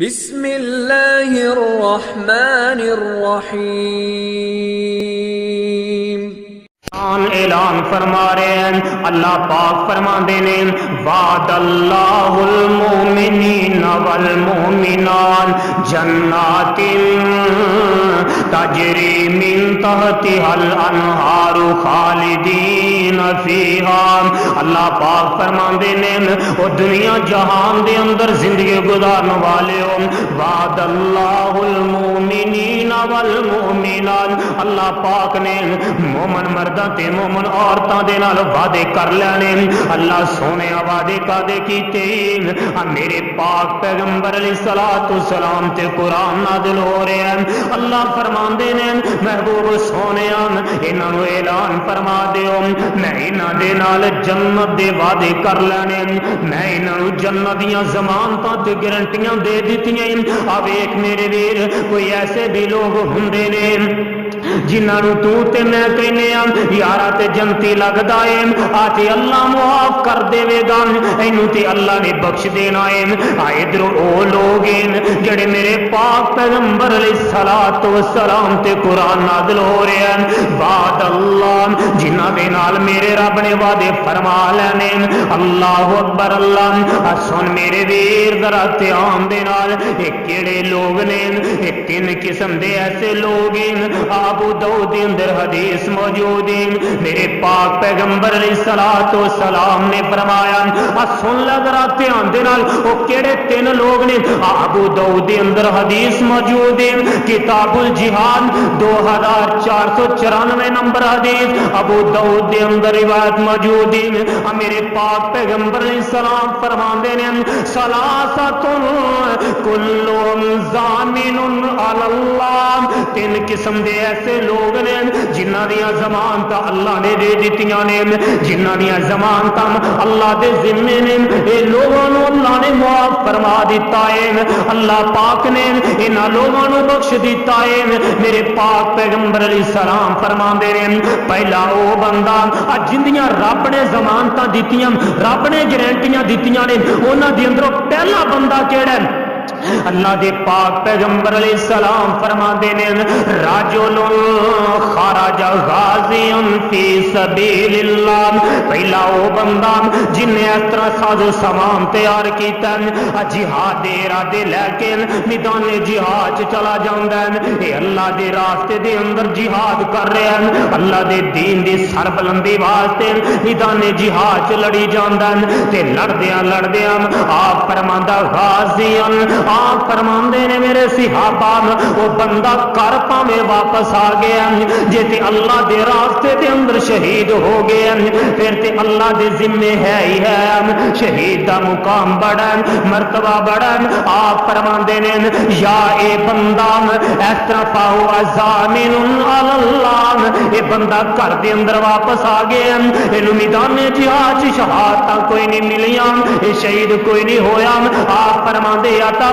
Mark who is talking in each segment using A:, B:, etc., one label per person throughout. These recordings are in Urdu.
A: بسم اللہ الرحمن الرحیم۔
B: اعلان فرما رہے ہیں، اللہ پاک فرما دینے وعد اللہ المومنین والمومنات جنات تجری من تحتها الانہار خالدین فیہا۔ اللہ پاک فرما دینے وہ دنیا جہان دے اندر زندگی گزارنے والے ہو، وعد اللہ المومنین والمومنات، اللہ پاک نے مومن مردہ تے مومن عورتاں دے نال وعدے کر لینے۔ اللہ سونے وعدے کدے کیتے؟ میرے پاک پیغمبر علیہ الصلوۃ والسلام تے قرآن نازل ہو رہے ہیں۔ اللہ فرماندے نے محبوب سونیا انہاں نوں اعلان فرما دیو میں انہاں دے نال جنت دے وعدے کر لینے، میں انہاں نوں جنت دیاں ضمانتاں تے گارنٹیاں دے دتیاں۔ آ ویکھ میرے ویر کوئی ایسے بھی لوگ ہوندے نے جنہاں نوں تو تے میں کہنے یارا تے جنتی لگدا اے، آج اللہ معاف کر دے گا، اینوں تے اللہ نے بخش دینا اے۔ ادھر او لوگ جڑے میرے پاک پیغمبر علیہ الصلوۃ والسلام تے قرآن نازل ہو رہے ہیں، وعد اللہ جنہاں دے نال میرے رب نے وعدے فرما لینے۔ اللہ اکبر، اللہ سن میرے ویر ذرا دھیان دے نال، اے کیڑے لوگ نے؟ اے تین قسم دے ایسے لوگ ہیں۔ ابو داؤد دے اندر حدیث موجود ہے، میرے پاک پیغمبر علیہ الصلوۃ والسلام نے فرمایا، سن لے ذرا دھیان دے نال، او کیڑے تین لوگ نے؟ ابو داؤد دے اندر حدیث موجود ہے، کتاب الجہاد 2494 نمبر حدیث ابو داؤد دے اندر روایت موجود ہے۔ میرے پاک پیغمبر علیہ السلام فرماندے نے ثلاثۃ کلهم ضامن علی اللہ، تین قسم دے ایسے لوگ نے جنہاں دیاں ضمانت اللہ نے دے دتیاں نے، جنہاں دیاں ضمانت اللہ دے ذمے نے، اے لوگاں نوں اللہ نے معاف فرما دیتا ہے، اللہ پاک نے انہاں لوگاں نوں بخش دیتا ہے۔ میرے پاک پیغمبر علیہ السلام فرماندے نے پہلا او بندہ جندیاں رب نے ضمانتاں دتیاں، رب نے گارنٹیاں دتیاں نے، انہاں دے اندروں پہلا بندہ کیڑا ہے؟ اللہ دے پاک پیغمبر علیہ السلام فرماندے نے رجل خرج غازیا فی سبیل اللہ، پہلا وہ بندہ جن نے اس طرح ساز و سامان تیار کیتا جہاد دے ارادے لے کے میدان جہاد چلا جاندا ہے، اے اللہ دے راستے دے اندر جہاد کر رہا ہے، اللہ دے دین دی سربلندی واسطے میدان جہاد چ لڑی جاندا ہے، تے لڑدیاں لڑدیاں آپ فرماندا غازیا، آپ فرماندے نے میرے صحابہ وہ بندہ کر پاویں واپس آ گیا، جے تے اللہ دے راستے دے اندر شہید ہو گیا پھر تے اللہ دے ذمے ہے ہی ہے، شہید دا مقام بڑا مرتبہ بڑا۔ آپ فرماندے نے یا اے بندہ اس طرح پاؤ ضامن علی اللہ، اے بندہ گھر دے اندر واپس آ گیا، اینو میدان جہاد شہادت کوئی نہیں ملیاں، اے شہید کوئی نہیں ہویا۔ آپ فرماندے آتا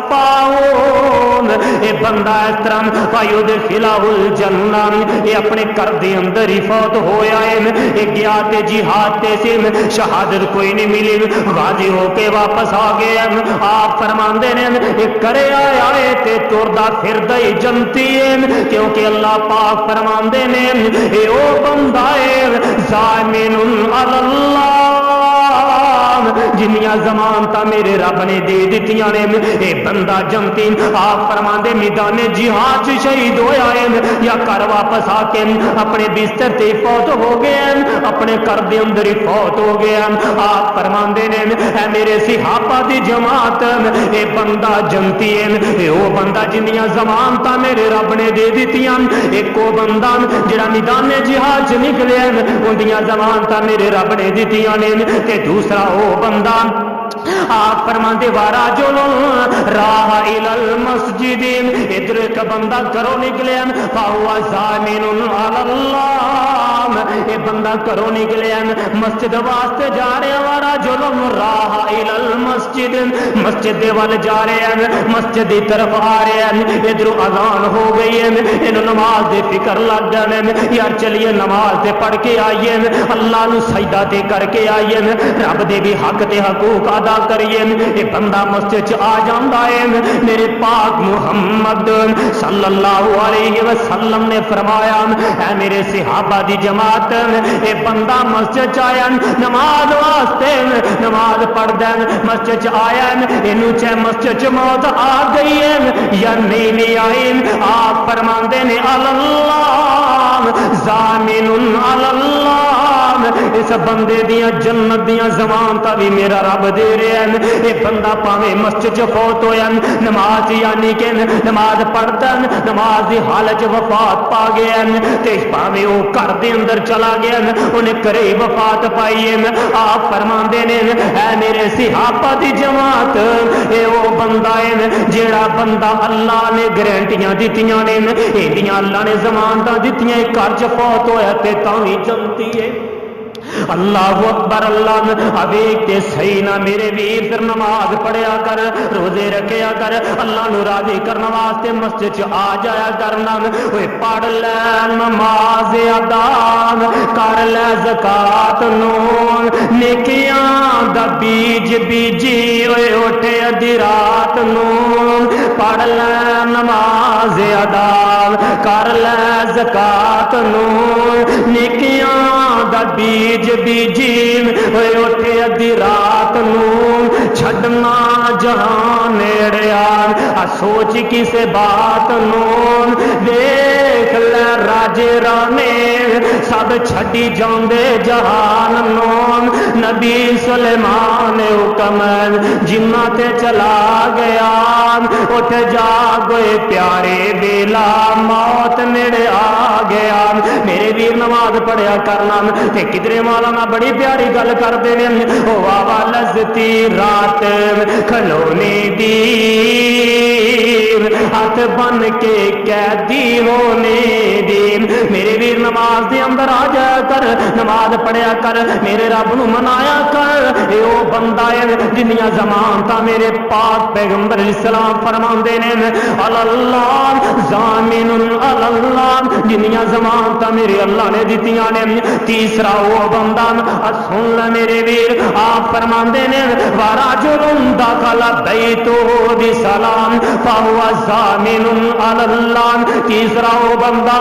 B: پاؤن، اے بندہ اس طرح پایو دے خلاف الجنہ، اے اپنے گھر دے اندر ہی فوت ہویا ہے، اے گیا تے جہاد تے سے شہادت کوئی نہیں ملی، غازی ہو کے واپس آ گیا۔ آپ فرماندے نے اے کرے آیا ہے تے ٹردا پھردا ہی جنتی ہے، کیونکہ اللہ پاک فرماندے نے اے او بندہ ہے ضامن علی اللہ، جنیاں ضمانتاں میرے رب نے دے دتیاں نے، اے بندہ جنتی۔ آپ فرماندے میدان جہاد شہید ہویا ہے یا گھر واپس آ کے اپنے بستر تے فوت ہو گیا، اپنے گھر دے اندر ہی فوت ہو گیا۔ آپ فرماندے نے اے میرے صحابہ دی جماعت اے بندہ جنتی ہے، اے او بندہ جنیاں ضمانتاں میرے رب نے دے دتیاں، ایک او بندہ جڑا میدان جہاد چ نکلیا اونڈیاں ضمانتاں میرے رب نے دتیاں نے، تے دوسرا او بندہ آپ فرماندے وارا جو راہ الی المسجد، اے ادھر ایک بندہ گھروں نکلے فہو ضامن علی اللہ، یہ بندہ گھروں نکلے مسجد واسطے جا رہے ہمارا جلم راہ الی المسجد، مسجد دے وال جا رہے ہیں، مسجد دی طرف آ رہے ہیں، ادھر اذان ہو گئی ہے، انہوں نماز دے فکر لگ گئے، یار چلیے نماز تے پڑھ کے آئیے، اللہ نو سجدہ تے کر کے آئیے، رب دے بھی حق تے حقوق ادا کریے۔ یہ بندہ مسجد چ آ جاندا ہے، میرے پاک محمد صلی اللہ علیہ وسلم نے فرمایا اے میرے صحابہ دی جماعت، یہ بندہ مسجد چ آیا نماز واسطے، نماز پڑھ دے مسجد چ آیا، اینو چاہے مسجد چ موت آ گئی ہے یا نہیں آئی، آپ فرماندے نے اللہ ضامن علی اللہ، اس بندے دیاں جنت دیاں ضمانتاں بھی میرا رب دے رہا ہے۔ یہ بندہ پاویں مسجد چ فوت ہویا نماز یعنی کہ نماز پڑھدا نماز دی حالت وفات پا گیا تے پاویں وہ گھر دے اندر چلا گیا انہیں گھرے وفات پائی ہے، آپ فرماندے نے اے میرے صحابہ دی جماعت، اے وہ بندہ ہے جیڑا بندہ اللہ نے گارنٹیاں دتیاں نے، ایڈیاں اللہ نے ضمانتاں دتیاں، گھر چ فوت ہویا تے تاں وی جنتی ہے۔ اللہ اکبر، اللہ ابھی تے صحیح نہ میرے ویر پھر نماز پڑھیا کر، روزے رکھیا کر، اللہ نو راضی کرنے واسطے مسجد چ آ جایا کرنا، اوے پڑھ لے نماز ادا کر لے زکات نو، نیکیاں دا بیج بیجی اوے اٹھے ادھی رات نو، پڑھ لے نماز ادا کر لے زکات نو، نیکیاں دا بیج بیجی ہوئے اٹھے ادھی رات نو، چھڈنا جہان نیڑیا سوچ کسے بات نو، دیکھ لے راجے رانے سب چھڈی جاندے جہان نو، نبی سلیمان حکم جنہ تے چلا گیا، اٹھ جاگے پیارے بیلا موت نیڑے آ گیا۔ میرے ویر نماز پڑھیا کرنا تے کدرے مولانا بڑی پیاری گل کرتے ہیں، او واہ لذتی رات کھلونے دی ہاتھ بن کے قیدی ہونے دی، میرے ویر نماز دے اندر آ جایا کر، نماز پڑھیا کر، میرے رب نو منایا کر، اے او بندہ ہے جنیاں ضمانتاں میرے پاک پیغمبر اسلام فرماندے نے اللہ ضامن علی اللہ، جنیاں ضمانتاں میرے اللہ نے دتیاں نے۔ تیسرا وہ بندہ سن لے میرے ویر، آپ فرماندے نے وراجل دخل بیتہ بسلام فہو ضامن علی اللہ، تیسرا وہ بندہ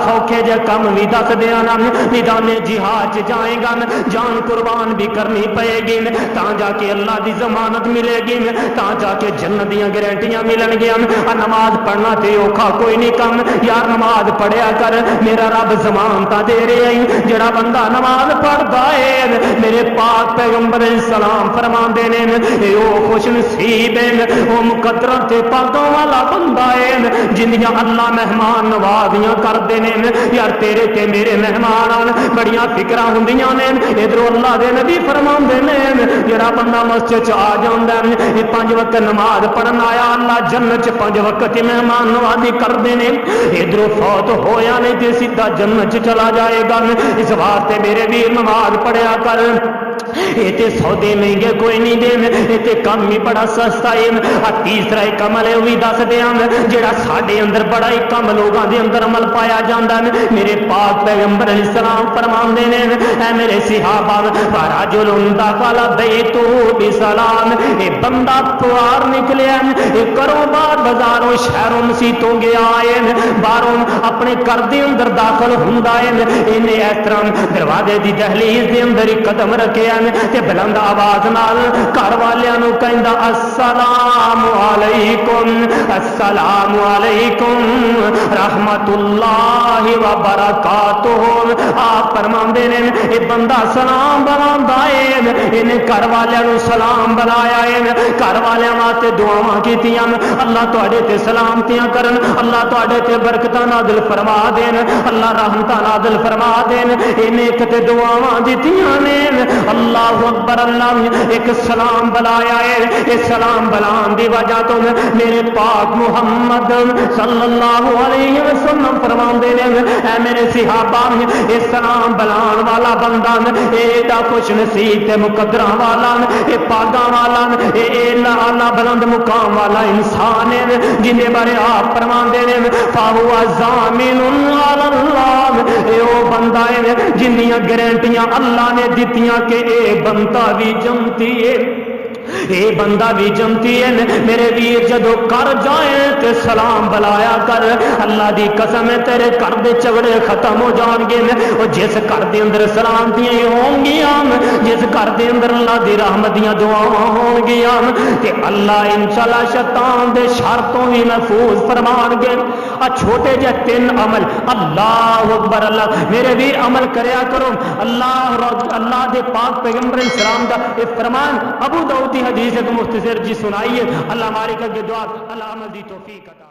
B: سوکھے جے کم بھی دس دیا نا، میدان جہاد جائے گا، جان قربان بھی کرنی پئے گی، تاں جا کے اللہ دی ضمانت ملے گی، تاں جا کے جنت دیاں گارنٹیاں ملن گیا۔ نماز پڑھنا تے اوکھا کوئی نہیں کم، یار نماز پڑھیا کر، میرا رب ضمانتاں دے رہے ہیں، جڑا بندہ نماز پڑھدا ہے میرے پاک پیغمبر اسلام فرماندے نے اے او خوش نصیب ہے، او مقدرت تے پاکاں والا بندہ ہے جنیاں اللہ مہمان نوازیاں کردے نے۔ یار تیرے تے میرے مہمان بڑیاں فکراں ہوندیاں نے، ادھر اللہ دے نبی فرماندے نے جڑا بندہ مسجد چ آ جاندا ہے، یہ 5 وقت نماز پڑھن آیا، اللہ جنت چ 5 وقت مہمان نوازی کردے نے، ادھر فوت ہویا نہیں تے سیدھا جنت چ چلا جائے گا۔ اس واسطے میرے ویر نماز پڑھیا کر، یہ تے سودے مہنگے کوئی نہیں دے، یہ تے کم ہی بڑا سستا ہے۔ تیسرا ایک عمل ہے وہ بھی دس دیا جڑا ساڈے اندر بڑا ہی کم لوگوں دے اندر عمل پایا جاتا ہے، میرے پاک پیغمبر علیہ السلام فرماندے نے اے میرے صحابہ فرجل دخل بیتہ بسلام، یہ بندہ پوار نکلیا، یہ کروں بار بازاروں شہروں مسیتوں گیا ہے، باہروں اپنے گھر دے اندر داخل ہوندا ہے، انہیں اس طرح دروازے دی دہلیز دے اندر ہی قدم رکھیا تے بلند آواز نال گھر والیاں نو کہندا السلام علیکم، السلام علیکم رحمت اللہ وبرکاتہ۔ آپ فرماندے نے اے بندہ سلام بلاندا ہے، انہیں گھر والیاں نو سلام بلایا ہے، گھر والیاں واسطے دعاواں کیتیاں، اللہ تواڈے تے سلامتیاں کرن، اللہ تواڈے تے برکتاں نازل فرما دین، اللہ رحمتاں نازل فرما دین، انہیں ایک تے دعاواں دتیاں نے۔ اللہ اکبر، اللہ ایک سلام بلایا ہے، اس سلام بلان دی وجہ تو میرے پاک پاک محمد صلی اللہ علیہ وسلم فرماندے نے اے میرے صحابہ اے سلام بلان والا بندہ اے دا خوش نصیب تے مقدراں والا اے پاگاں والا اے اعلی بلند مقام والا انسان ہے جن دے بارے آپ فرماندے نے فاہو ضامن علی اللہ اے او بندہ ہے جن دیاں گارنٹیاں اللہ نے دتیاں کہ اے بندہ بھی جمتی ہے اے بندہ بھی جمتی ہے میرے ویر جدو کر جائیں تے سلام بلایا کر اللہ دی قسم ہے تیرے گھر دے جھگڑے ختم ہو جان گے اور جس گھر دے اندر سلام دیاں ہون گیاں جس گھر دے اندر اللہ دی رحمت دیاں دعاواں ہون گیاں تے اللہ انشاءاللہ شیطان دے شر تو بھی محفوظ فرمان گے چھوٹے جے 3 عمل اللہ اکبر اللہ میرے ویر عمل کریا کرو اللہ دے پاک پیغمبر اسلام دا اے فرمان ابو داؤد حدیث کو مختصر جی سنائیے اللہ ہماری کا دعا اللہ عمل دی توفیق عطا